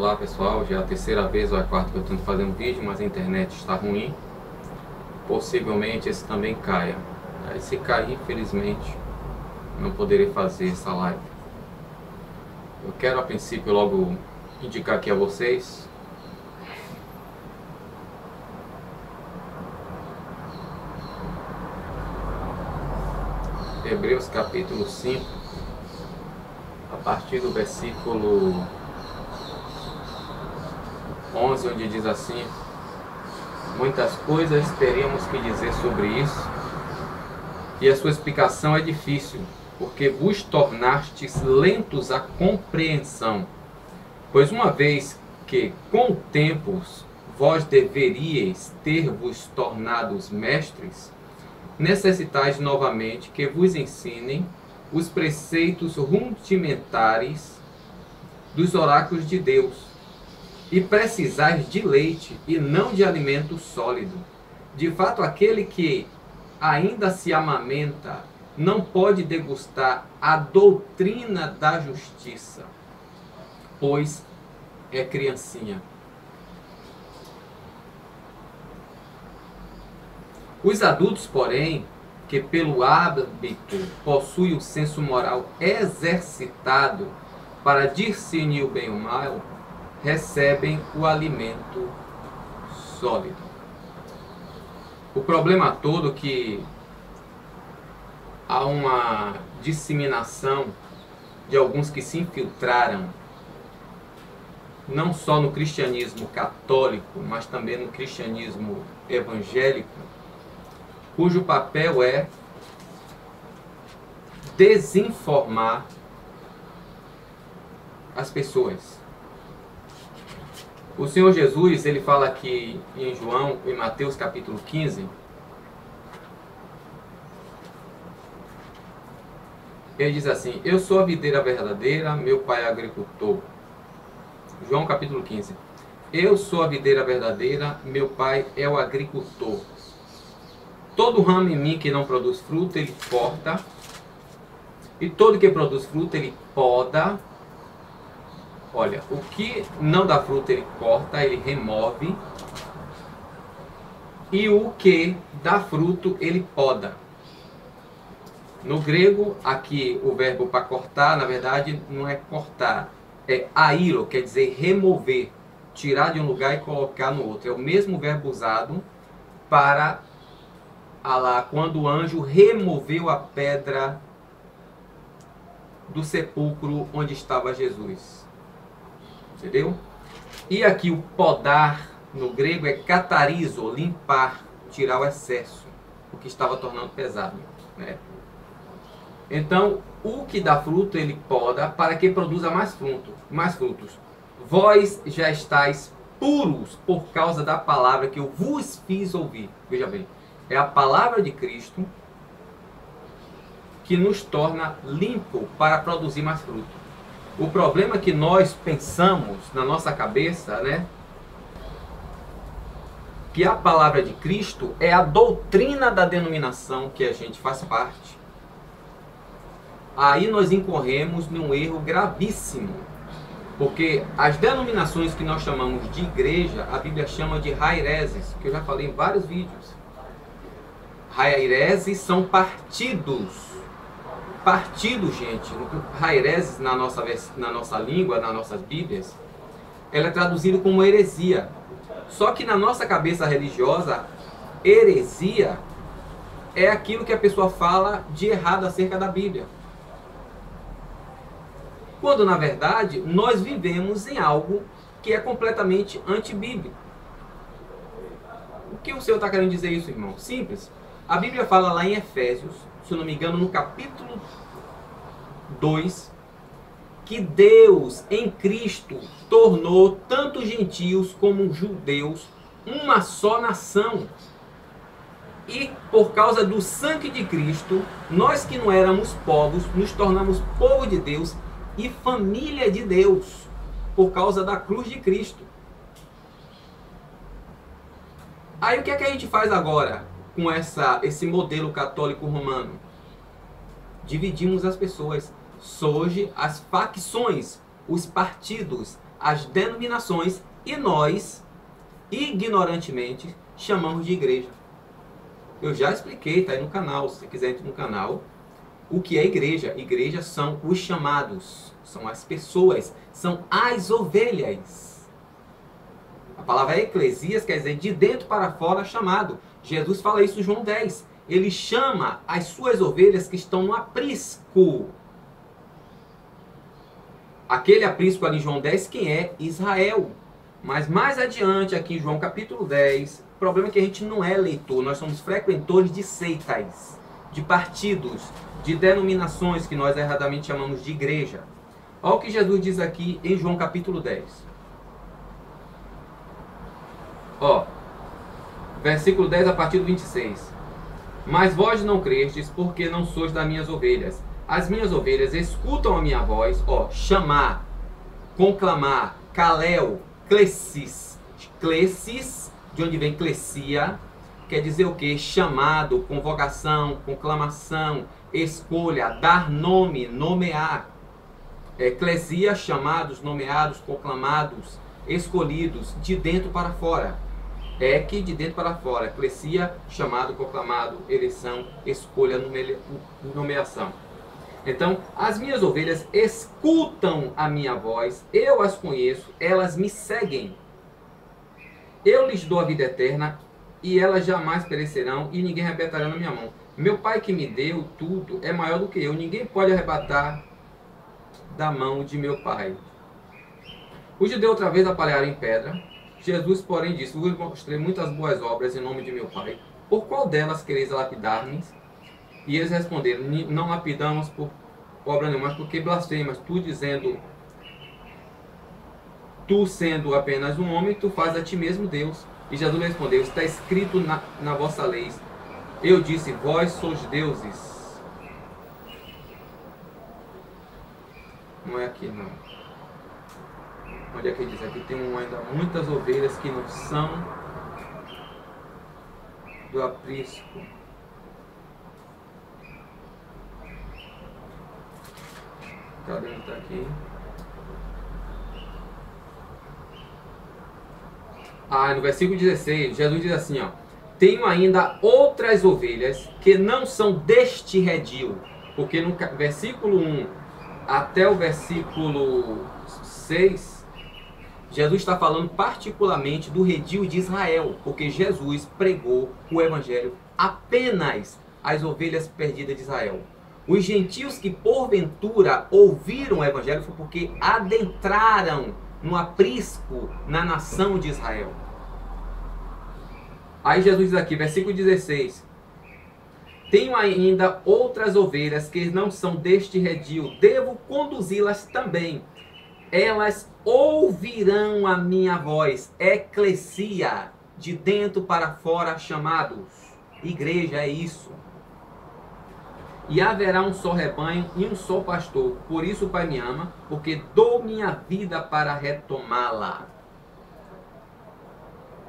Olá pessoal, já é a terceira vez ou a quarta que eu tento fazer um vídeo, mas a internet está ruim. Possivelmente esse também caia. Aí se cair, infelizmente, não poderei fazer essa live. Eu quero a princípio logo indicar aqui a vocês Hebreus capítulo 5, a partir do versículo 11, onde diz assim: muitas coisas teríamos que dizer sobre isso, e a sua explicação é difícil, porque vos tornastes lentos à compreensão. Pois uma vez que com o tempo vós deveríeis ter-vos tornados mestres, necessitais novamente que vos ensinem os preceitos rudimentares dos oráculos de Deus, e precisais de leite e não de alimento sólido. De fato, aquele que ainda se amamenta não pode degustar a doutrina da justiça, pois é criancinha. Os adultos, porém, que pelo hábito possuem o senso moral exercitado para discernir o bem e o mal, recebem o alimento sólido. O problema todo é que há uma disseminação de alguns que se infiltraram não só no cristianismo católico, mas também no cristianismo evangélico, cujo papel é desinformar as pessoas. O Senhor Jesus, ele fala aqui em João, em Mateus capítulo 15, ele diz assim: eu sou a videira verdadeira, meu pai é agricultor. João capítulo 15. Eu sou a videira verdadeira, meu pai é o agricultor. Todo ramo em mim que não produz fruto, ele corta, e todo que produz fruto, ele poda. Olha, o que não dá fruto, ele corta, ele remove, e o que dá fruto, ele poda. No grego, aqui o verbo para cortar, na verdade, não é cortar, é airo, quer dizer remover, tirar de um lugar e colocar no outro. É o mesmo verbo usado para quando o anjo removeu a pedra do sepulcro onde estava Jesus. Entendeu? E aqui o podar no grego é catarizo, limpar, tirar o excesso, o que estava tornando pesado, né? Então, o que dá fruto, ele poda para que produza mais frutos. Vós já estáis puros por causa da palavra que eu vos fiz ouvir. Veja bem, é a palavra de Cristo que nos torna limpo para produzir mais fruto. O problema é que nós pensamos na nossa cabeça, né, que a palavra de Cristo é a doutrina da denominação que a gente faz parte. Aí nós incorremos num erro gravíssimo, porque as denominações que nós chamamos de igreja, a Bíblia chama de haireses, que eu já falei em vários vídeos. Haireses são partidos. Partido, gente, haireses na nossa língua, nas nossas Bíblias, ela é traduzida como heresia. Só que na nossa cabeça religiosa, heresia é aquilo que a pessoa fala de errado acerca da Bíblia. Quando na verdade nós vivemos em algo que é completamente antibíblico. O que o Senhor está querendo dizer isso, irmão? Simples. A Bíblia fala lá em Efésios, se eu não me engano, no capítulo 2, que Deus em Cristo tornou tanto gentios como judeus uma só nação. E por causa do sangue de Cristo, nós que não éramos povos, nos tornamos povo de Deus e família de Deus, por causa da cruz de Cristo. Aí o que é que a gente faz agora com esse modelo católico romano? Dividimos as pessoas. Surgem as facções, os partidos, as denominações e nós, ignorantemente, chamamos de igreja. Eu já expliquei, está aí no canal, se você quiser entrar no canal, o que é igreja. Igreja são os chamados, são as pessoas, são as ovelhas. A palavra eclesias quer dizer de dentro para fora chamado. Jesus fala isso em João 10. Ele chama as suas ovelhas que estão no aprisco. Aquele aprisco ali em João 10, quem é? Israel. Mas mais adiante, aqui em João capítulo 10, o problema é que a gente não é leitor, nós somos frequentores de seitas, de partidos, de denominações que nós erradamente chamamos de igreja. Olha o que Jesus diz aqui em João capítulo 10. Ó, versículo 10 a partir do 26. Mas vós não crestes, porque não sois das minhas ovelhas. As minhas ovelhas escutam a minha voz, ó, chamar, conclamar, kalel, clesis. Clesis, de onde vem clesia, quer dizer o quê? Chamado, convocação, conclamação, escolha, dar nome, nomear. Eclesia, chamados, nomeados, proclamados, escolhidos, de dentro para fora. Que de dentro para fora. Eclesia, chamado, proclamado, eleição, escolha, nomeação. Então, as minhas ovelhas escutam a minha voz, eu as conheço, elas me seguem. Eu lhes dou a vida eterna e elas jamais perecerão e ninguém arrebatará na minha mão. Meu Pai que me deu tudo é maior do que eu, ninguém pode arrebatar da mão de meu Pai. Os judeus outra vez apalharam em pedra. Jesus, porém, disse: vos mostrei muitas boas obras em nome de meu Pai. Por qual delas quereis lapidar-me? E eles responderam: não lapidamos por obra nenhuma, mas porque blasfemas, tu sendo apenas um homem, tu fazes a ti mesmo Deus. E Jesus respondeu: está escrito na vossa lei. Eu disse: vós sois deuses. Não é aqui não. Onde é que ele diz? Aqui tem ainda muitas ovelhas que não são do aprisco. Cadê ele? Tá aqui. No versículo 16, Jesus diz assim, ó: tenho ainda outras ovelhas que não são deste redil. Porque no versículo 1 até o versículo 6, Jesus está falando particularmente do redil de Israel, porque Jesus pregou o evangelho apenas às ovelhas perdidas de Israel. Os gentios que porventura ouviram o evangelho foi porque adentraram no aprisco na nação de Israel. Aí Jesus diz aqui, versículo 16: tenho ainda outras ovelhas que não são deste redil, devo conduzi-las também. Elas ouvirão a minha voz. Eclesia, de dentro para fora chamados. Igreja é isso. E haverá um só rebanho e um só pastor. Por isso o Pai me ama, porque dou minha vida para retomá-la.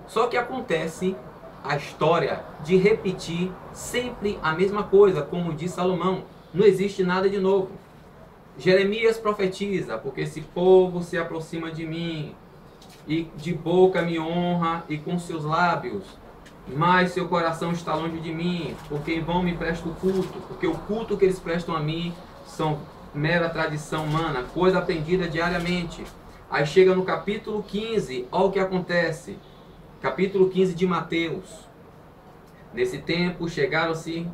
Só que acontece a história de repetir sempre a mesma coisa, como diz Salomão. Não existe nada de novo. Jeremias profetiza: porque esse povo se aproxima de mim, e de boca me honra, e com seus lábios, mas seu coração está longe de mim, porque em vão me presto culto, porque o culto que eles prestam a mim são mera tradição humana, coisa aprendida diariamente. Aí chega no capítulo 15, olha o que acontece. Capítulo 15 de Mateus. Nesse tempo chegaram-se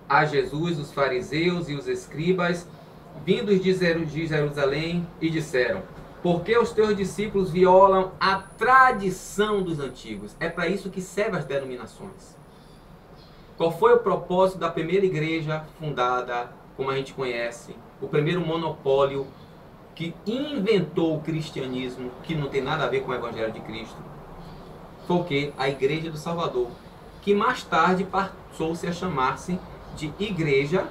a Jesus os fariseus e os escribas, vindos de Jerusalém, e disseram: por que os teus discípulos violam a tradição dos antigos? É para isso que servem as denominações. Qual foi o propósito da primeira igreja fundada, como a gente conhece? O primeiro monopólio que inventou o cristianismo, que não tem nada a ver com o evangelho de Cristo, foi o quê? A Igreja do Salvador, que mais tarde passou-se a chamar-se de Igreja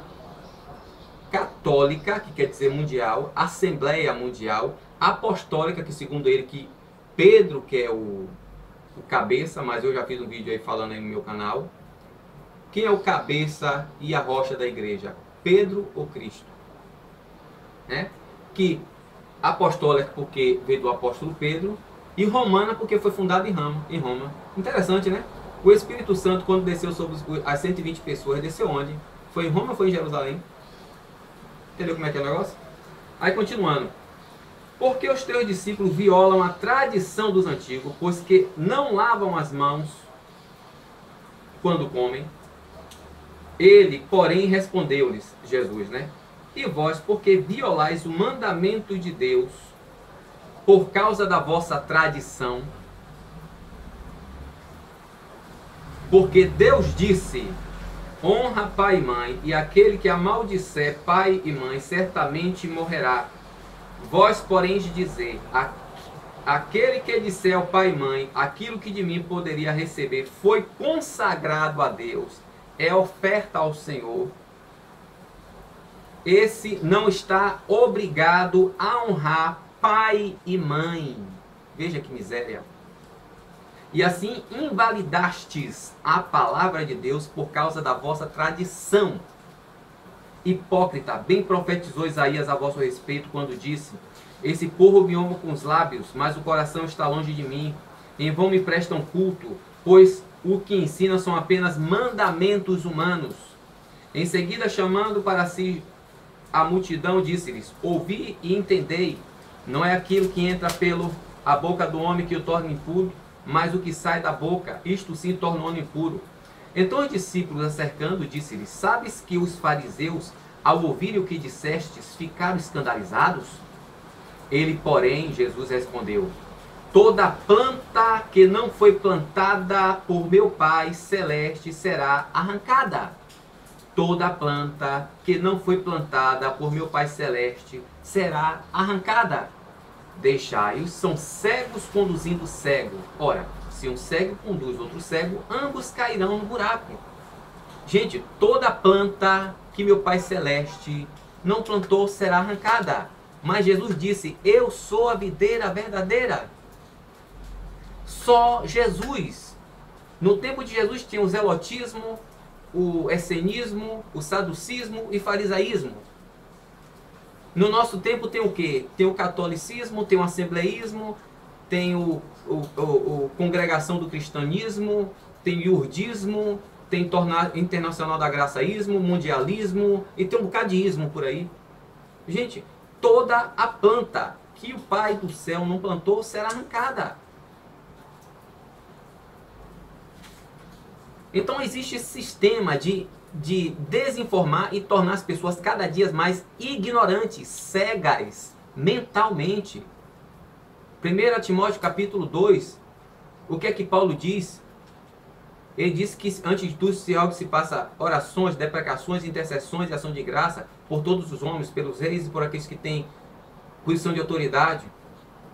Católica, que quer dizer mundial, Assembleia Mundial, Apostólica, que segundo ele, que Pedro que é o cabeça, mas eu já fiz um vídeo aí falando aí no meu canal. Quem é o cabeça e a rocha da igreja? Pedro ou Cristo? Que Apostólica porque veio do apóstolo Pedro, e romana porque foi fundada em Roma. Interessante, né? O Espírito Santo, quando desceu sobre as 120 pessoas, desceu onde? Foi em Roma ou foi em Jerusalém? Entendeu como é que é o negócio? Aí continuando. Porque os teus discípulos violam a tradição dos antigos, pois que não lavam as mãos quando comem. Ele, porém, respondeu-lhes, Jesus, né? E vós, porque violais o mandamento de Deus, por causa da vossa tradição, porque Deus disse, honra pai e mãe, e aquele que amaldicer pai e mãe, certamente morrerá. Vós, porém, de dizer, aquele que disser ao pai e mãe, aquilo que de mim poderia receber foi consagrado a Deus, é oferta ao Senhor, esse não está obrigado a honrar pai e mãe. Veja que miséria. E assim invalidastes a palavra de Deus por causa da vossa tradição. Hipócrita, bem profetizou Isaías a vosso respeito quando disse, esse povo me honra com os lábios, mas o coração está longe de mim. Em vão me prestam culto, pois o que ensinam são apenas mandamentos humanos. Em seguida, chamando para si a multidão, disse-lhes, ouvi e entendei, não é aquilo que entra a boca do homem que o torna impuro, mas o que sai da boca, isto sim torna o homem impuro. Então os discípulos, acercando, disse-lhes, sabes que os fariseus, ao ouvirem o que dissestes, ficaram escandalizados? Ele, porém, Jesus respondeu, toda planta que não foi plantada por meu Pai Celeste será arrancada. Toda planta que não foi plantada por meu Pai Celeste será arrancada. Deixai-os, são cegos conduzindo cego. Ora, se um cego conduz outro cego, ambos cairão no buraco. Gente, toda planta que meu Pai Celeste não plantou será arrancada. Mas Jesus disse, eu sou a videira verdadeira. Só Jesus. No tempo de Jesus tinha o zelotismo, o essenismo, o saducismo e farisaísmo. No nosso tempo tem o quê? Tem o catolicismo, tem o assembleísmo, tem o congregação do cristianismo, tem o iurdismo, tem internacional da graçaísmo, mundialismo e tem um bocado de ismo por aí. Gente, toda a planta que o Pai do céu não plantou será arrancada. Então existe esse sistema de desinformar e tornar as pessoas cada dia mais ignorantes, cegas, mentalmente. 1 Timóteo capítulo 2, o que é que Paulo diz? Ele diz que antes de tudo se passa orações, deprecações, intercessões e ação de graça por todos os homens, pelos reis e por aqueles que têm posição de autoridade.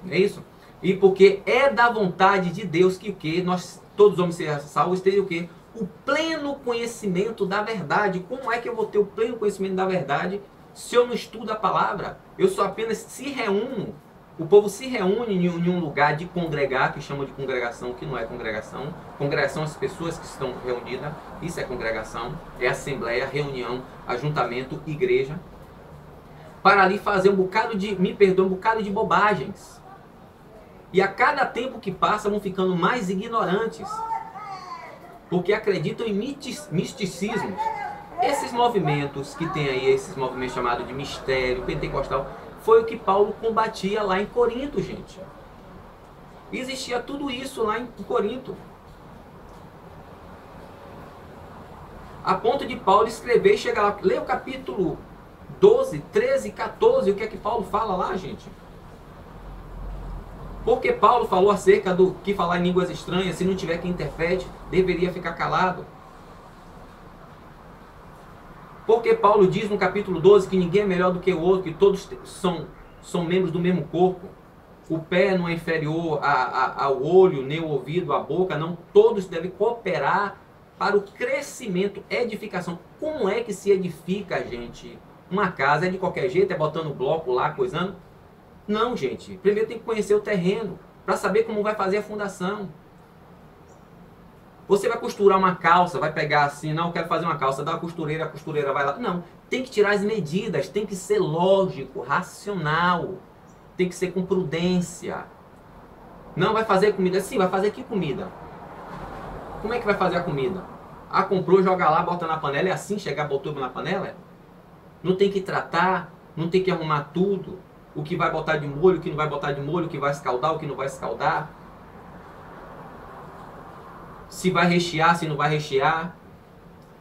Não é isso? E porque é da vontade de Deus que o quê? Nós, todos os homens sejam salvos, estejam o quê? O pleno conhecimento da verdade. Como é que eu vou ter o pleno conhecimento da verdade se eu não estudo a palavra? Eu só apenas se reúno. O povo se reúne em um lugar de congregar, que chama de congregação, que não é congregação. Congregação, as pessoas que estão reunidas, isso é congregação, é assembleia, reunião, ajuntamento, igreja. Para ali fazer um bocado de bobagens. E a cada tempo que passa vão ficando mais ignorantes. Porque acreditam em misticismos. Esses movimentos que tem aí, esses movimentos chamados de mistério, pentecostal, foi o que Paulo combatia lá em Corinto, gente. Existia tudo isso lá em Corinto. A ponto de Paulo escrever e chegar lá. Lê o capítulo 12, 13, 14, o que é que Paulo fala lá, gente? Porque Paulo falou acerca do que falar em línguas estranhas, se não tiver quem interprete, deveria ficar calado. Porque Paulo diz no capítulo 12 que ninguém é melhor do que o outro, que todos são membros do mesmo corpo. O pé não é inferior ao olho, nem o ouvido, à boca, não. Todos devem cooperar para o crescimento, edificação. Como é que se edifica, gente? Uma casa é de qualquer jeito, é botando bloco lá, coisando? Não, gente. Primeiro tem que conhecer o terreno, para saber como vai fazer a fundação. Você vai costurar uma calça, vai pegar assim, não, eu quero fazer uma calça, dá a costureira vai lá. Não, tem que tirar as medidas, tem que ser lógico, racional. tem que ser com prudência. Não vai fazer comida? Sim, vai fazer que comida? Como é que vai fazer a comida? Ah, comprou, joga lá, bota na panela, é assim, chegar, botou na panela? Não tem que tratar, não tem que arrumar tudo. O que vai botar de molho, o que não vai botar de molho, o que vai escaldar, o que não vai escaldar. Se vai rechear, se não vai rechear.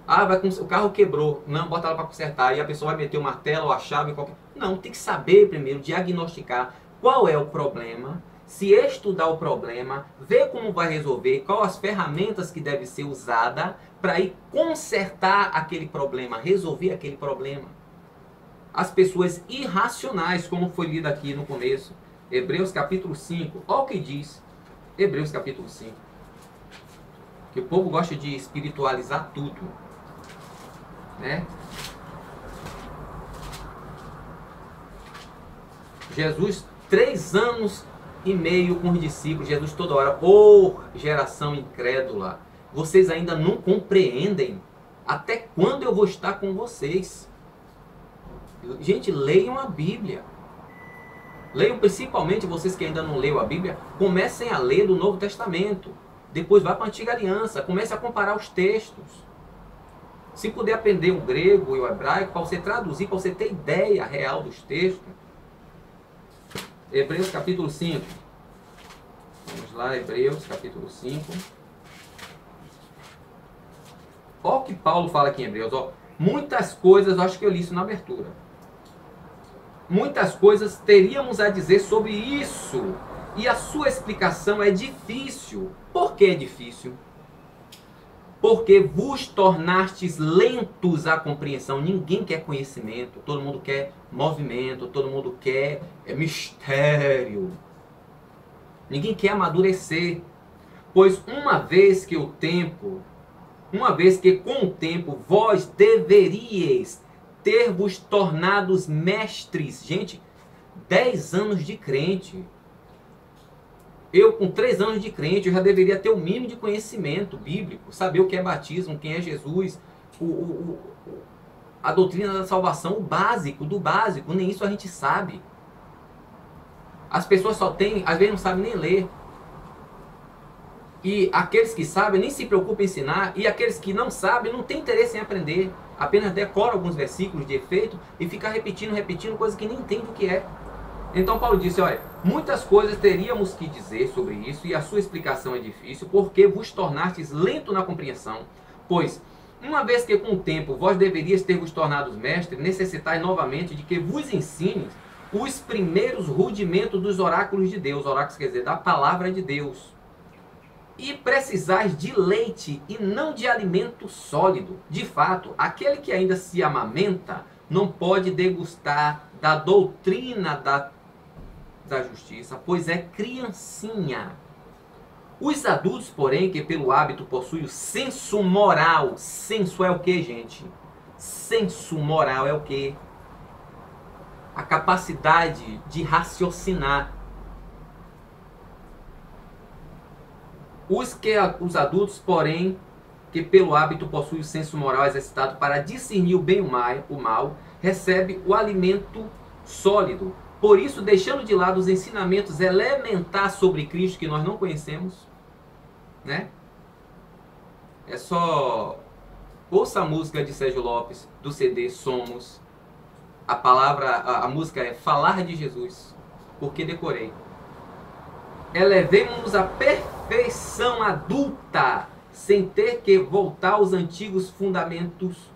Ah, o carro quebrou. Não, bota lá para consertar. Aí a pessoa vai meter o martelo ou a chave. Qualquer... Não, tem que saber primeiro, diagnosticar qual é o problema. Se estudar o problema, ver como vai resolver, quais as ferramentas que devem ser usadas para ir consertar aquele problema, resolver aquele problema. As pessoas irracionais, como foi lido aqui no começo, Hebreus capítulo 5, olha o que diz, Hebreus capítulo 5, que o povo gosta de espiritualizar tudo, né? Jesus, 3 anos e meio com os discípulos, Jesus toda hora, geração incrédula, vocês ainda não compreendem até quando eu vou estar com vocês. Gente, leiam a Bíblia. Leiam, principalmente vocês que ainda não leram a Bíblia, comecem a ler do Novo Testamento. Depois vá para a Antiga Aliança, comece a comparar os textos. Se puder aprender o grego e o hebraico, para você traduzir, para você ter ideia real dos textos. Hebreus capítulo 5. Vamos lá, Hebreus capítulo 5. Olha o que Paulo fala aqui em Hebreus. Ó. Muitas coisas, eu acho que eu li isso na abertura. Muitas coisas teríamos a dizer sobre isso. E a sua explicação é difícil. Por que é difícil? Porque vos tornastes lentos à compreensão. Ninguém quer conhecimento. Todo mundo quer movimento. Todo mundo quer mistério. Ninguém quer amadurecer. Pois uma vez que com o tempo vós deveríeis ter vos tornados mestres. Gente, 10 anos de crente. Eu, com 3 anos de crente, eu já deveria ter o mínimo de conhecimento bíblico, saber o que é batismo, quem é Jesus, a doutrina da salvação, o básico do básico, nem isso a gente sabe. As pessoas só têm, às vezes não sabem nem ler. E aqueles que sabem nem se preocupam em ensinar, e aqueles que não sabem não têm interesse em aprender, apenas decoram alguns versículos de efeito e fica repetindo coisas que nem entende o que é. Então Paulo disse, olha, muitas coisas teríamos que dizer sobre isso, e a sua explicação é difícil, porque vos tornastes lento na compreensão. Pois, uma vez que com o tempo vós deverias ter vos tornado mestres, necessitais novamente de que vos ensine os primeiros rudimentos dos oráculos de Deus. Oráculos quer dizer, da palavra de Deus. E precisais de leite e não de alimento sólido. De fato, aquele que ainda se amamenta não pode degustar da doutrina da justiça, pois é criancinha. Os adultos, porém, que pelo hábito possuem o senso moral. Senso é o que, gente? Senso moral é o que? A capacidade de raciocinar. Os adultos, porém, que pelo hábito possuem o senso moral exercitado para discernir o bem e o mal, recebe o alimento sólido. Por isso, deixando de lado os ensinamentos elementares sobre Cristo que nós não conhecemos, né? É só ouça a música de Sérgio Lopes, do CD Somos. A música é Falar de Jesus, porque decorei. Elevemos-nos à perfeição adulta, sem ter que voltar aos antigos fundamentos,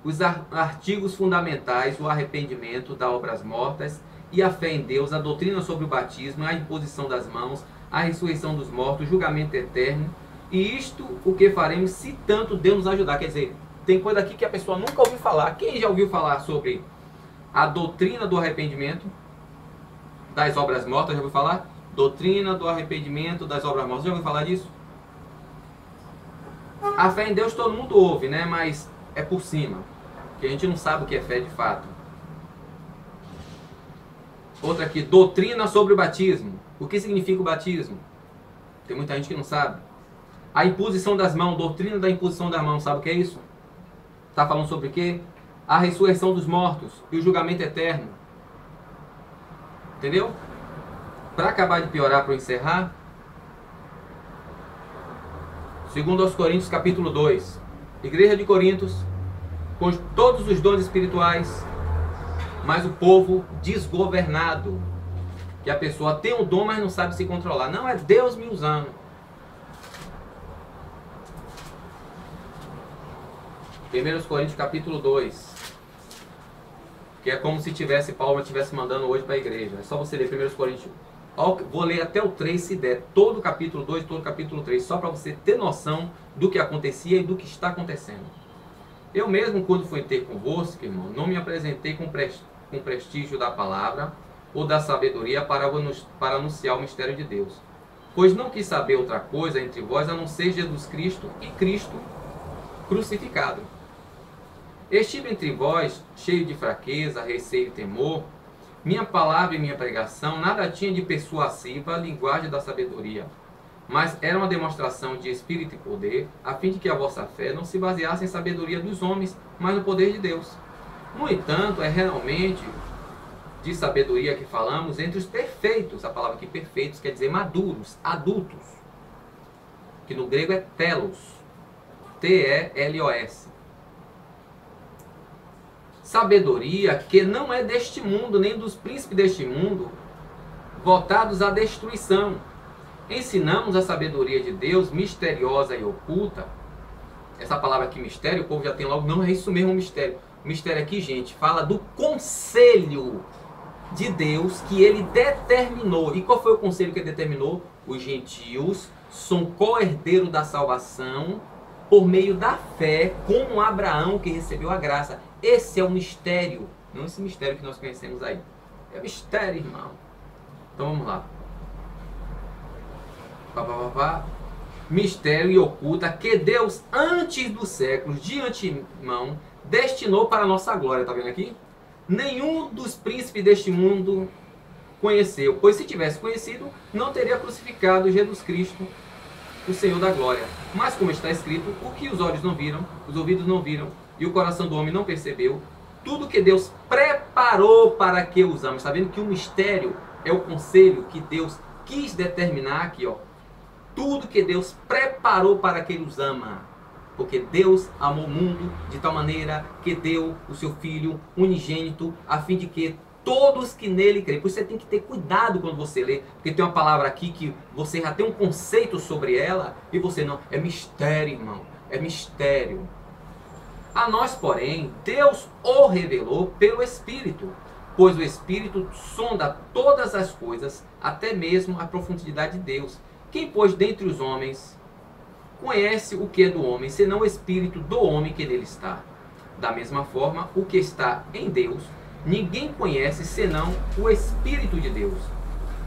os artigos fundamentais, o arrependimento das obras mortas e a fé em Deus, a doutrina sobre o batismo, a imposição das mãos, a ressurreição dos mortos, o julgamento eterno. E isto o que faremos se tanto Deus nos ajudar. Quer dizer, tem coisa aqui que a pessoa nunca ouviu falar. Quem já ouviu falar sobre a doutrina do arrependimento das obras mortas? Já ouviu falar? Doutrina do arrependimento das obras mortas. Já ouviu falar disso? A fé em Deus todo mundo ouve, né? Mas é por cima. Que a gente não sabe o que é fé de fato. Outra aqui, doutrina sobre o batismo. O que significa o batismo? Tem muita gente que não sabe. A imposição das mãos, doutrina da imposição das mãos, sabe o que é isso? Está falando sobre o quê? A ressurreição dos mortos e o julgamento eterno. Entendeu? Para acabar de piorar, para encerrar, 2 aos Coríntios capítulo 2. Igreja de Corintos, com todos os dons espirituais, mas o povo desgovernado. Que a pessoa tem um dom, mas não sabe se controlar. Não, é Deus me usando. 1 Coríntios capítulo 2. Que é como se Paulo estivesse mandando hoje para a igreja. É só você ler 1 Coríntios. Vou ler até o 3 se der. Todo o capítulo 2, todo o capítulo 3. Só para você ter noção do que acontecia e do que está acontecendo. Eu mesmo, quando fui ter convosco, irmão, não me apresentei com prestígio da palavra ou da sabedoria para anunciar o mistério de Deus. Pois não quis saber outra coisa entre vós, a não ser Jesus Cristo e Cristo crucificado. Estive entre vós, cheio de fraqueza, receio e temor. Minha palavra e minha pregação nada tinha de persuasiva linguagem da sabedoria, mas era uma demonstração de espírito e poder, a fim de que a vossa fé não se baseasse em sabedoria dos homens, mas no poder de Deus. No entanto, é realmente de sabedoria que falamos entre os perfeitos. A palavra aqui perfeitos quer dizer maduros, adultos, que no grego é telos, T-E-L-O-S. Sabedoria que não é deste mundo, nem dos príncipes deste mundo, votados à destruição. Ensinamos a sabedoria de Deus, misteriosa e oculta. Essa palavra aqui, mistério, o povo já tem logo, não é isso mesmo, mistério. O mistério aqui, gente, fala do conselho de Deus que ele determinou. E qual foi o conselho que ele determinou? Os gentios são co-herdeiros da salvação por meio da fé, como Abraão que recebeu a graça. Esse é o mistério, não esse mistério que nós conhecemos aí. É mistério, irmão. Então vamos lá. Mistério e oculta que Deus, antes dos séculos, de antemão, destinou para a nossa glória. Tá vendo aqui? Nenhum dos príncipes deste mundo conheceu, pois se tivesse conhecido, não teria crucificado Jesus Cristo, o Senhor da glória. Mas como está escrito, o que os olhos não viram, os ouvidos não viram, e o coração do homem não percebeu, tudo que Deus preparou para que os ame. Está vendo que o mistério é o conselho que Deus quis determinar aqui, ó. Tudo que Deus preparou para que ele os ama. Porque Deus amou o mundo de tal maneira que deu o seu Filho unigênito, a fim de que todos que nele creem. Por isso você tem que ter cuidado quando você lê, porque tem uma palavra aqui que você já tem um conceito sobre ela, e você não. É mistério, irmão. É mistério. A nós, porém, Deus o revelou pelo Espírito, pois o Espírito sonda todas as coisas, até mesmo a profundidade de Deus. Quem, pois, dentre os homens conhece o que é do homem, senão o Espírito do homem que nele está? Da mesma forma, o que está em Deus, ninguém conhece senão o Espírito de Deus.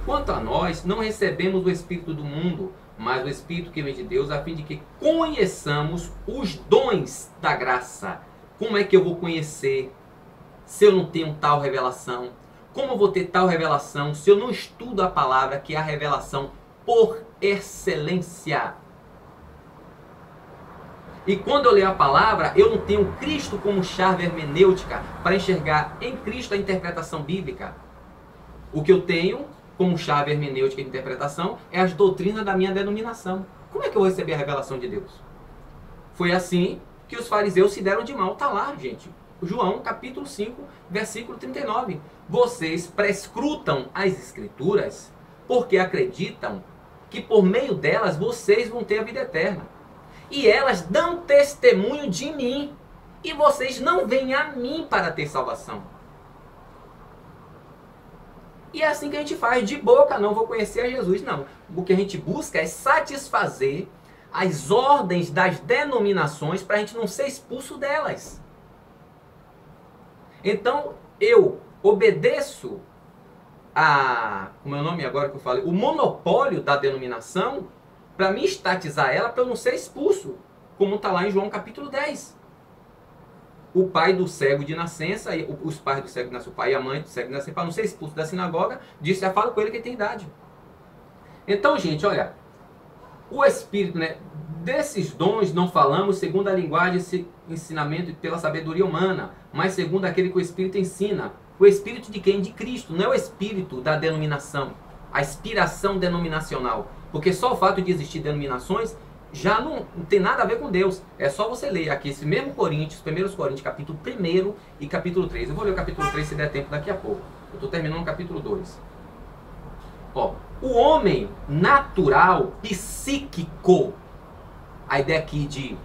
Quanto a nós, não recebemos o Espírito do mundo, mas o Espírito que vem de Deus, a fim de que conheçamos os dons da graça. Como é que eu vou conhecer se eu não tenho tal revelação? Como eu vou ter tal revelação se eu não estudo a palavra, que é a revelação por excelência? E quando eu leio a palavra, eu não tenho Cristo como chave hermenêutica para enxergar em Cristo a interpretação bíblica. O que eu tenho como chave hermenêutica de interpretação é as doutrinas da minha denominação. Como é que eu vou receber a revelação de Deus? Foi assim que os fariseus se deram de mal. Está lá, gente. João capítulo 5, versículo 39. Vocês prescrutam as escrituras porque acreditam que por meio delas vocês vão ter a vida eterna. E elas dão testemunho de mim. E vocês não vêm a mim para ter salvação. E é assim que a gente faz, de boca, não vou conhecer a Jesus, não. O que a gente busca é satisfazer as ordens das denominações para a gente não ser expulso delas. Então, eu obedeço a, como é o nome agora que eu falei, o monopólio da denominação para me estatizar ela, para eu não ser expulso, como está lá em João capítulo 10. O pai do cego de nascença, os pais do cego de nascença, o pai e a mãe do cego de nascença, para não ser expulso da sinagoga, disse, já fala com ele que ele tem idade. Então, gente, olha, o Espírito, né, desses dons não falamos segundo a linguagem, esse ensinamento pela sabedoria humana, mas segundo aquele que o Espírito ensina, O espírito de quem? De Cristo. Não é o espírito da denominação, a inspiração denominacional. Porque só o fato de existir denominações já não tem nada a ver com Deus. É só você ler aqui esse mesmo Coríntios, 1 Coríntios, capítulo 1 e capítulo 3. Eu vou ler o capítulo 3 se der tempo daqui a pouco. Eu estou terminando o capítulo 2. Ó, o homem natural, psíquico, a ideia aqui de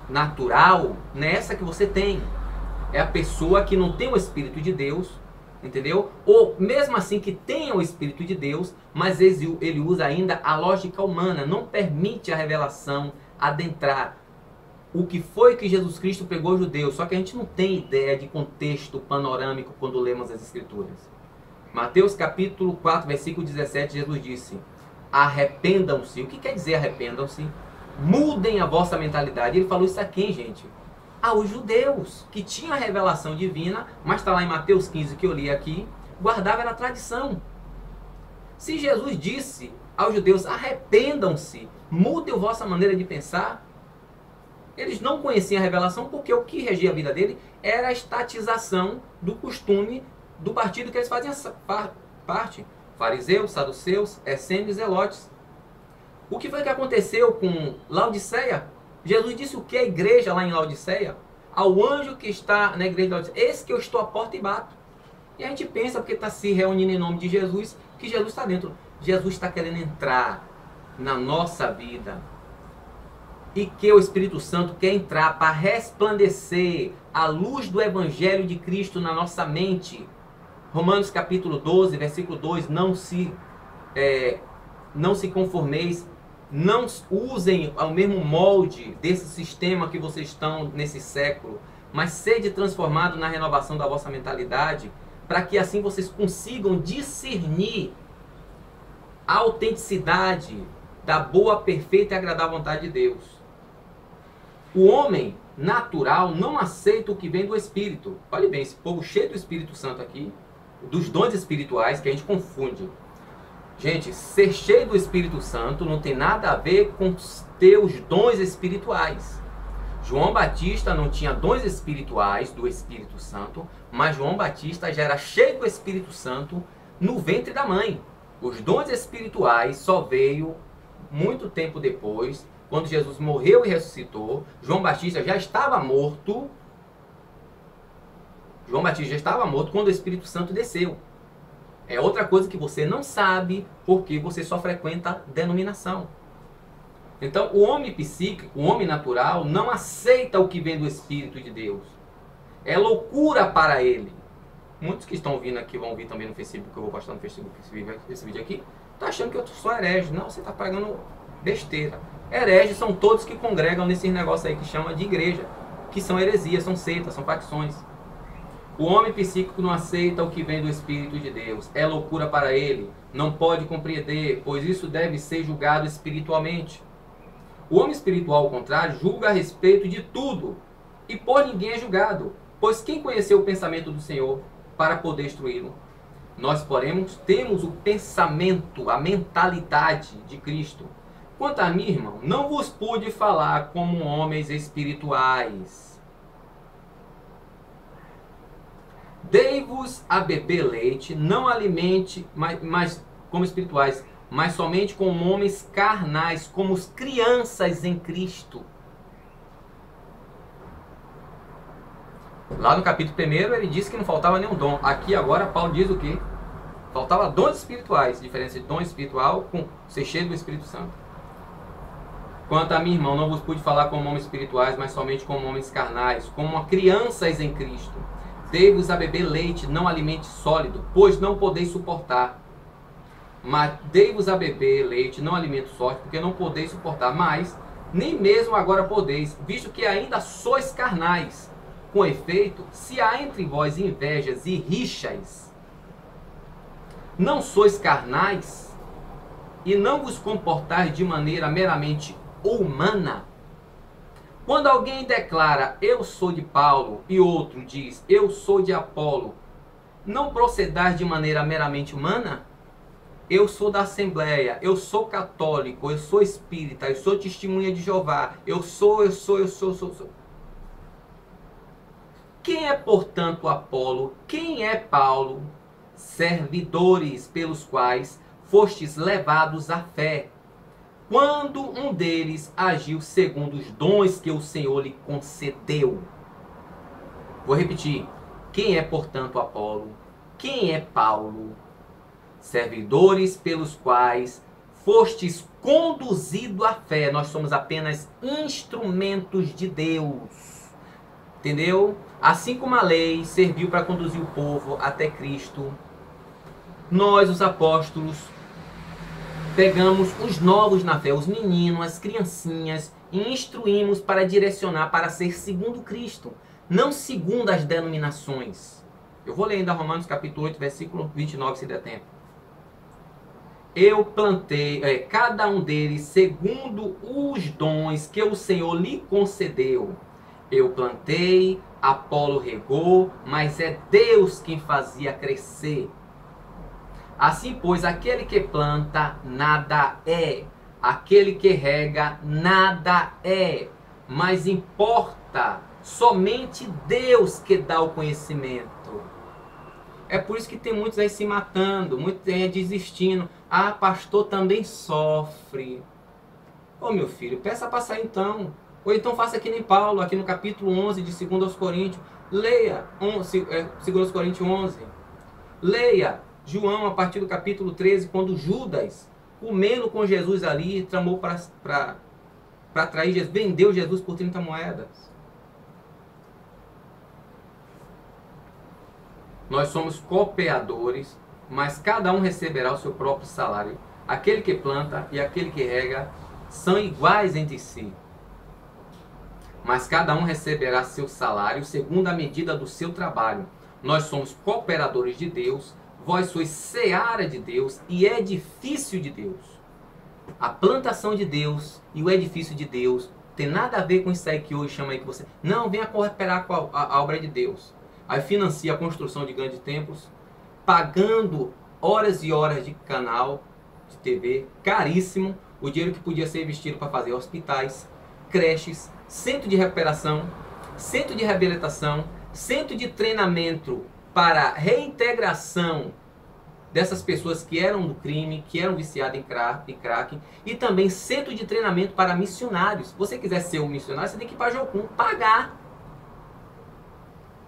natural, não é essa que você tem. É a pessoa que não tem o Espírito de Deus, entendeu? Ou mesmo assim que tenha o Espírito de Deus, mas ele usa ainda a lógica humana, não permite a revelação adentrar. O que foi que Jesus Cristo pregou aos judeus? Só que a gente não tem ideia de contexto panorâmico quando lemos as Escrituras. Mateus capítulo 4, versículo 17, Jesus disse: arrependam-se. O que quer dizer arrependam-se? Mudem a vossa mentalidade. Ele falou isso a quem, gente? Aos judeus, que tinham a revelação divina, mas está lá em Mateus 15, que eu li aqui, guardava era a tradição. Se Jesus disse aos judeus, arrependam-se, mudem a vossa maneira de pensar, eles não conheciam a revelação, porque o que regia a vida dele era a estatização do costume do partido que eles faziam parte. Fariseus, saduceus, essênios e zelotes. O que foi que aconteceu com Laodiceia? Jesus disse o que a igreja lá em Laodiceia? Ao anjo que está na igreja de Laodiceia: eis que eu estou à porta e bato. E a gente pensa, porque está se reunindo em nome de Jesus, que Jesus está dentro. Jesus está querendo entrar na nossa vida. E que o Espírito Santo quer entrar para resplandecer a luz do Evangelho de Cristo na nossa mente. Romanos capítulo 12, versículo 2, não se conformeis, não usem o mesmo molde desse sistema que vocês estão nesse século, mas sede transformado na renovação da vossa mentalidade, para que assim vocês consigam discernir a autenticidade da boa, perfeita e agradável vontade de Deus. O homem natural não aceita o que vem do Espírito. Olhe bem, esse povo cheio do Espírito Santo aqui, dos dons espirituais, que a gente confunde. Gente, ser cheio do Espírito Santo não tem nada a ver com ter os dons espirituais. João Batista não tinha dons espirituais do Espírito Santo, mas João Batista já era cheio do Espírito Santo no ventre da mãe. Os dons espirituais só veio muito tempo depois, quando Jesus morreu e ressuscitou. João Batista já estava morto. João Batista já estava morto quando o Espírito Santo desceu. É outra coisa que você não sabe, porque você só frequenta denominação. Então, o homem psíquico, o homem natural, não aceita o que vem do Espírito de Deus. É loucura para ele. Muitos que estão vindo aqui vão vir também no Facebook, que eu vou postar no Facebook esse vídeo aqui, estão achando que eu sou herege. Não, você está pagando besteira. Hereges são todos que congregam nesses negócios aí que chama de igreja, que são heresias, são seitas, são facções. O homem psíquico não aceita o que vem do Espírito de Deus. É loucura para ele. Não pode compreender, pois isso deve ser julgado espiritualmente. O homem espiritual, ao contrário, julga a respeito de tudo, e por ninguém é julgado. Pois quem conheceu o pensamento do Senhor para poder instruí-lo? Nós, porém, temos o pensamento, a mentalidade de Cristo. Quanto a mim, irmão, não vos pude falar como homens espirituais. Dei-vos a beber leite, não alimente, mas como espirituais, mas somente como homens carnais, como os crianças em Cristo. Lá no capítulo 1 ele disse que não faltava nenhum dom. Aqui agora Paulo diz o quê? Faltava dons espirituais. Diferença de dom espiritual com ser cheio do Espírito Santo. Quanto a mim, irmão, não vos pude falar como homens espirituais, mas somente como homens carnais, como crianças em Cristo. Dei-vos a beber leite, não alimento sólido, pois não podeis suportar. Mas dei-vos a beber leite, não alimento sólido, porque não podeis suportar. Mas nem mesmo agora podeis, visto que ainda sois carnais. Com efeito, se há entre vós invejas e rixas, não sois carnais, e não vos comportais de maneira meramente humana. Quando alguém declara, eu sou de Paulo, e outro diz, eu sou de Apolo, não procedais de maneira meramente humana? Eu sou da Assembleia, eu sou católico, eu sou espírita, eu sou testemunha de Jeová, eu sou. Quem é, portanto, Apolo? Quem é Paulo? Servidores pelos quais fostes levados à fé, quando um deles agiu segundo os dons que o Senhor lhe concedeu. Vou repetir. Quem é, portanto, Apolo? Quem é Paulo? Servidores pelos quais fostes conduzido à fé. Nós somos apenas instrumentos de Deus. Entendeu? Assim como a lei serviu para conduzir o povo até Cristo, nós, os apóstolos, pegamos os novos na fé, os meninos, as criancinhas, e instruímos para direcionar para ser segundo Cristo, não segundo as denominações. Eu vou ler ainda Romanos capítulo 8, versículo 29, se der tempo. Eu plantei, cada um deles segundo os dons que o Senhor lhe concedeu. Eu plantei, Apolo regou, mas é Deus quem fazia crescer. Assim, pois, aquele que planta, nada é. Aquele que rega, nada é. Mas importa somente Deus que dá o conhecimento. É por isso que tem muitos aí se matando, muitos aí desistindo. Ah, pastor também sofre. Ô meu filho, peça para sair então. Ou então faça que nem Paulo, aqui no capítulo 11 de 2 aos Coríntios. Leia 2 Coríntios 11. Leia João a partir do capítulo 13, quando Judas, comendo com Jesus ali, tramou para atrair Jesus, vendeu Jesus por 30 moedas. Nós somos cooperadores, mas cada um receberá o seu próprio salário. Aquele que planta e aquele que rega são iguais entre si, mas cada um receberá seu salário segundo a medida do seu trabalho. Nós somos cooperadores de Deus, vós sois seara de Deus e edifício de Deus. A plantação de Deus e o edifício de Deus tem nada a ver com isso aí que hoje chama aí que você... Não, venha cooperar com a obra de Deus. Aí financia a construção de grandes templos, pagando horas e horas de canal de TV, caríssimo, o dinheiro que podia ser investido para fazer hospitais, creches, centro de recuperação, centro de reabilitação, centro de treinamento para reintegração dessas pessoas que eram do crime, que eram viciadas em crack, e também centro de treinamento para missionários. Se você quiser ser um missionário, você tem que ir para Jocum, pagar.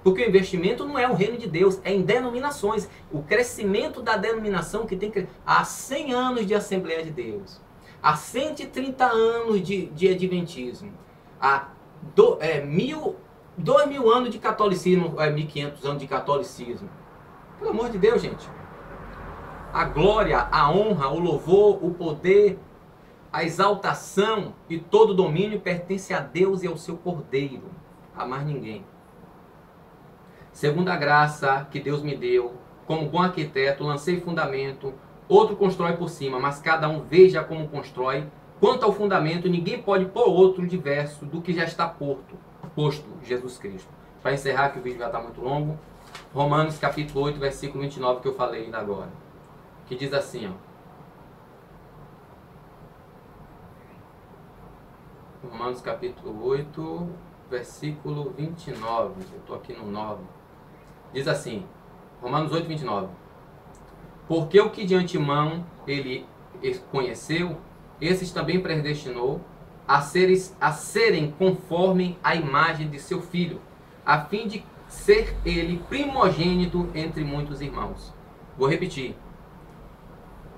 Porque o investimento não é o reino de Deus, é em denominações. O crescimento da denominação que tem que... Há 100 anos de Assembleia de Deus, há 130 anos de Adventismo, há 2.000 anos de catolicismo, 1.500 anos de catolicismo. Pelo amor de Deus, gente. A glória, a honra, o louvor, o poder, a exaltação e todo o domínio pertence a Deus e ao seu Cordeiro, a mais ninguém. Segundo a graça que Deus me deu, como bom arquiteto, lancei fundamento, outro constrói por cima, mas cada um veja como constrói. Quanto ao fundamento, ninguém pode pôr outro diverso do que já está posto, Jesus Cristo. Para encerrar, que o vídeo já está muito longo, Romanos capítulo 8, versículo 29, que eu falei ainda agora, que diz assim, ó. Romanos capítulo 8, versículo 29, eu estou aqui no 9. Diz assim, Romanos 8, 29. Porque o que de antemão ele conheceu, esses também predestinou a serem conforme a imagem de seu filho, a fim de ser ele primogênito entre muitos irmãos. Vou repetir.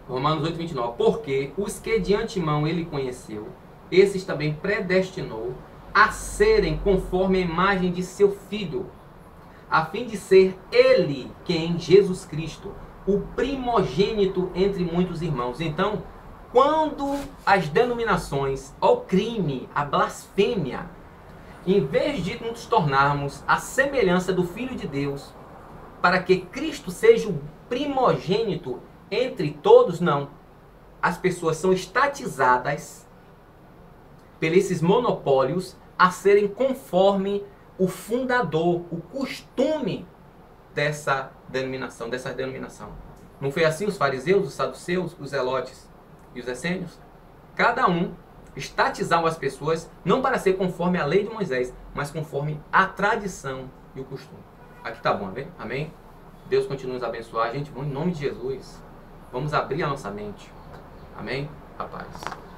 Romanos 8, 29. Porque os que de antemão ele conheceu, esses também predestinou a serem conforme a imagem de seu filho, a fim de ser ele, quem? Jesus Cristo, o primogênito entre muitos irmãos. Então, quando as denominações, o crime, a blasfêmia, em vez de nos tornarmos a semelhança do Filho de Deus, para que Cristo seja o primogênito entre todos, não. As pessoas são estatizadas por esses monopólios a serem conforme o fundador, o costume dessa denominação. Não foi assim os fariseus, os saduceus, os zelotes e os essênios? Cada um estatizavam as pessoas, não para ser conforme a lei de Moisés, mas conforme a tradição e o costume. Aqui tá bom, amém? Amém? Deus continue nos abençoar. Gente, em nome de Jesus, vamos abrir a nossa mente. Amém? A paz.